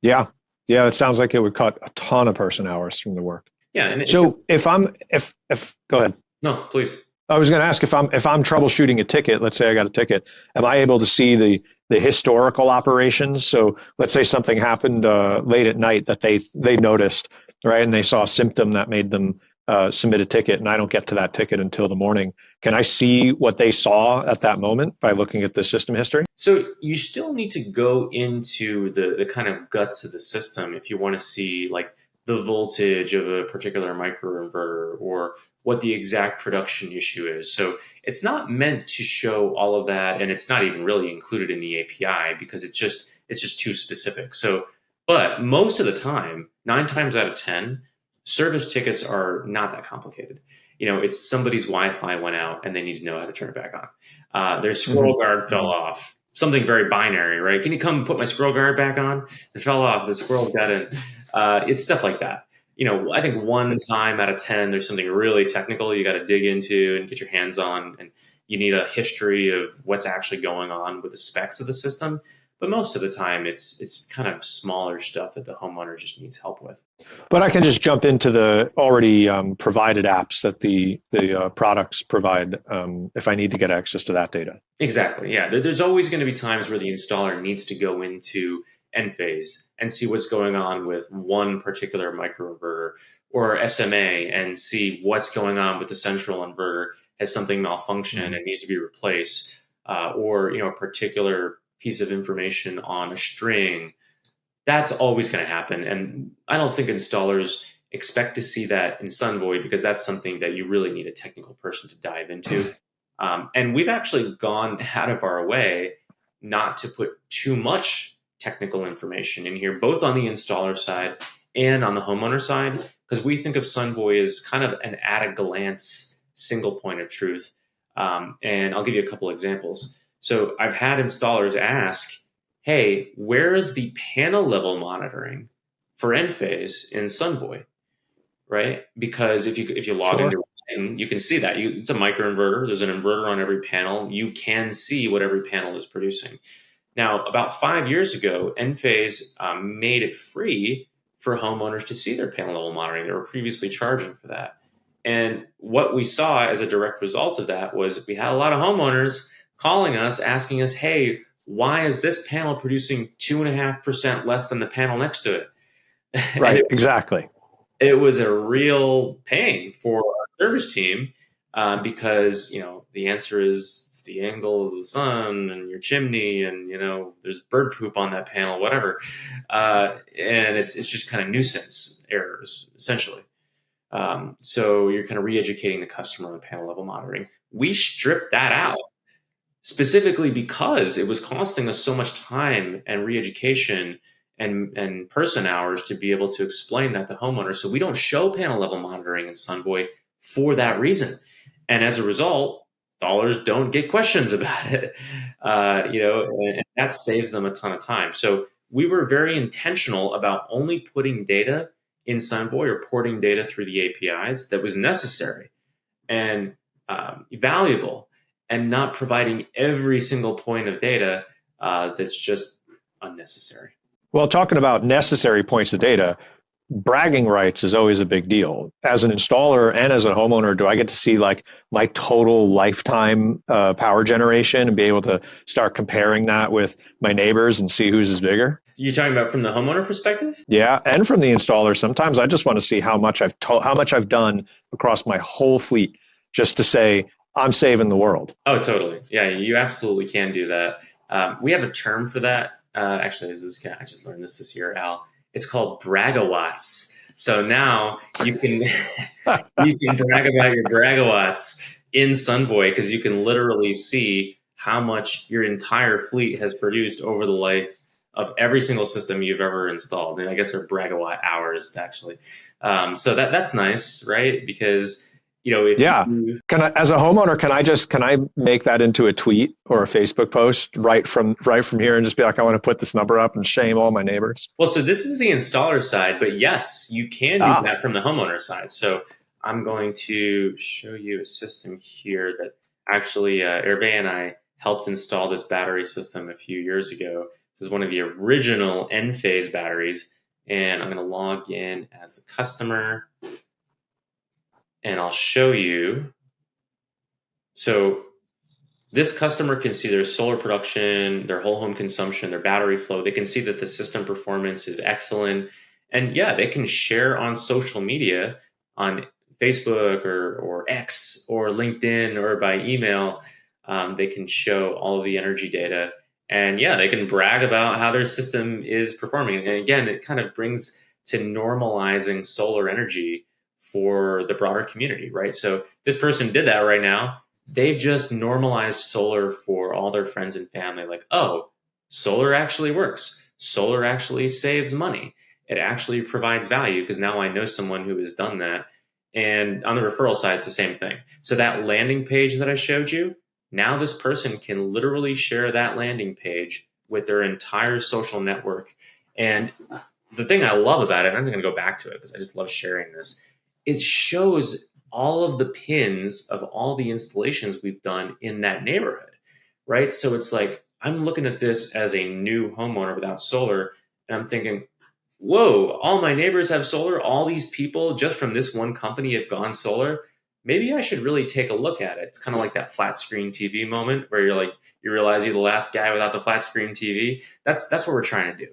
Yeah. Yeah. It sounds like it would cut a ton of person hours from the work. Yeah, and it's So if go ahead. no, please. I was going to ask if I'm troubleshooting a ticket. Let's say I got a ticket. Am I able to see the historical operations? So let's say something happened late at night that they noticed, right, and they saw a symptom that made them submit a ticket, and I don't get to that ticket until the morning. Can I see what they saw at that moment by looking at the system history? So you still need to go into the kind of guts of the system if you want to see like the voltage of a particular microinverter or what the exact production issue is. So it's not meant to show all of that, and it's not even really included in the API because it's just too specific. So, but most of the time, 9 times out of 10, service tickets are not that complicated. It's somebody's Wi-Fi went out and they need to know how to turn it back on. Their Mm-hmm. scroll guard fell Mm-hmm. off. Something very binary, right? Can you come put my scroll guard back on? It fell off. The squirrel got in. It's stuff like that. I think 1 time out of 10, there's something really technical you got to dig into and get your hands on, and you need a history of what's actually going on with the specs of the system. But most of the time, it's kind of smaller stuff that the homeowner just needs help with. But I can just jump into the already provided apps that the products provide if I need to get access to that data. Exactly. Yeah. There's always going to be times where the installer needs to go into Enphase and see what's going on with one particular microinverter or SMA and see what's going on with the central inverter. Has something malfunctioned Mm-hmm. and needs to be replaced, or a particular piece of information on a string. That's always going to happen, and I don't think installers expect to see that in Sunvoy because that's something that you really need a technical person to dive into. And we've actually gone out of our way not to put too much technical information in here, both on the installer side and on the homeowner side, because we think of Sunvoy as kind of an at a glance single point of truth. And I'll give you a couple examples. So I've had installers ask, hey, where is the panel level monitoring for Enphase in Sunvoy? Right? Because if you log Sure. into and you can see that it's a microinverter. There's an inverter on every panel. You can see what every panel is producing. Now, about 5 years ago, Enphase made it free for homeowners to see their panel level monitoring. They were previously charging for that. And what we saw as a direct result of that was we had a lot of homeowners calling us, asking us, hey, why is this panel producing 2.5% less than the panel next to it? And Right. Exactly. it was a real pain for our service team because the answer is it's the angle of the sun and your chimney and there's bird poop on that panel, whatever, and it's just kind of nuisance errors essentially. So you're kind of re-educating the customer on panel level monitoring. We stripped that out specifically because it was costing us so much time and re-education and person hours to be able to explain that to homeowners. So we don't show panel level monitoring in Sunvoy for that reason. And as a result, dollars don't get questions about it, and that saves them a ton of time. So we were very intentional about only putting data in Sunvoy or porting data through the APIs that was necessary and valuable, and not providing every single point of data that's just unnecessary. Well, talking about necessary points of data, bragging rights is always a big deal. As an installer and as a homeowner, do I get to see like my total lifetime power generation and be able to start comparing that with my neighbors and see whose is bigger? You're talking about from the homeowner perspective? Yeah, and from the installer, sometimes I just want to see how much I've done across my whole fleet, just to say I'm saving the world. Oh, totally. Yeah, you absolutely can do that. We have a term for that. Actually, I just learned this year, Al. It's called bragawatts. So now you can you can brag about your bragawatts in Sunvoy because you can literally see how much your entire fleet has produced over the life of every single system you've ever installed. And I guess they're bragawatt hours actually. So that's nice, right? Because if Yeah. you Can I, as a homeowner, can I make that into a tweet or a Facebook post right from here and just be like, I want to put this number up and shame all my neighbors? well, so this is the installer side, but yes, you can do Ah, that from the homeowner side. So I'm going to show you a system here that actually Hervé and I helped install this battery system a few years ago. This is one of the original Enphase batteries. And I'm going to log in as the customer, and I'll show you. So this customer can see their solar production, their whole home consumption, their battery flow. They can see that the system performance is excellent. And yeah, they can share on social media, on Facebook or X or LinkedIn or by email. They can show all of the energy data. And yeah, they can brag about how their system is performing. And again, it kind of brings to normalizing solar energy for the broader community, right? So this person did that right now. They've just normalized solar for all their friends and family. Like, oh, solar actually works. Solar actually saves money. It actually provides value because now I know someone who has done that. And on the referral side, it's the same thing. So that landing page that I showed you, now this person can literally share that landing page with their entire social network. And the thing I love about it, and I'm going to go back to it because I just love sharing this, it shows all of the pins of all the installations we've done in that neighborhood, right? So it's like, I'm looking at this as a new homeowner without solar, and I'm thinking, whoa, all my neighbors have solar. All these people just from this one company have gone solar. Maybe I should really take a look at it. It's kind of like that flat screen TV moment where you're like, you realize you're the last guy without the flat screen TV. That's what we're trying to do.